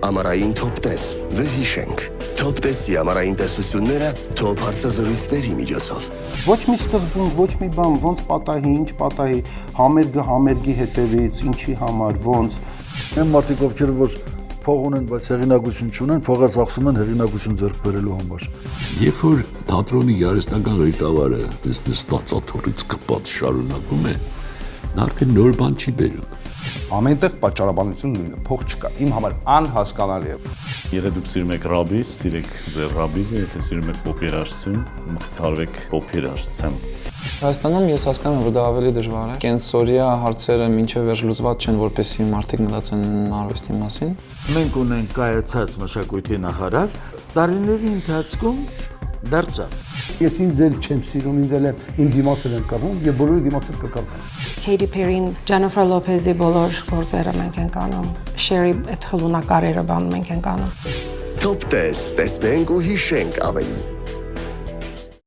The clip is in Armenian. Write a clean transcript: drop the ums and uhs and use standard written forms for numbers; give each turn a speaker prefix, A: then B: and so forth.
A: ամառային թոփ տես, վերհիշենք։ Թոփ տեսի ամառային տեսությունները թոփ հարցազրույցների միջոցով։
B: Ոչ մի սկզբունք, ոչ մի բան, ոնց պատահի, ինչ պատահի, համերգը համերգի հետևից, ինչի համար, ոնց։
C: Այն մարդիկ, ովքեր որ փող ունեն, բայց հեղինակություն չունեն, փողը ծախսում են հեղինակություն ձեռք բերելու համար։
D: Երբ որ թատրոնի երաժշտական ղեկավարը այսպես ստացաթոռից կպած շարունակում է, նա արդեն նոր բան չի բերում։
E: Ամենտեղ պատճառաբանություն նույնը, փող չկա, իմ համար անհասկանալի է։
F: Եթե դուք սիրում եք ռաբիս, սիրեք ձեր ռաբիզը, եթե սիրում եք պոպ երաժշտություն, մխիթարվեք պոպ երաժշտությամբ։
G: Հայաստանում ես հասկանում եմ, որ դա ավելի դժվար է։ Կենսորիա հարցերը մինչև վերջ լուծված չեն, որպեսզի մարդիկ մտածեն արվեստի մասին։
C: Մենք ունենք կայացած մշակույթի նախարար, տարիների ընթացքում դարձավ։
B: Ես ինձ էլ չեմ սիրում, ինձ էլ իմ դիմացել եմ կռվում եւ բոլորի դիմացել կկռվեմ։
H: Katy Perry-ին, Jennifer Lopez-ի բոլոր գործերը մենք ենք անում։ Sherry այդ հլունակարերը բան մենք ենք անում։
A: Թոփ տես, տեսնենք ու հիշենք ավելին։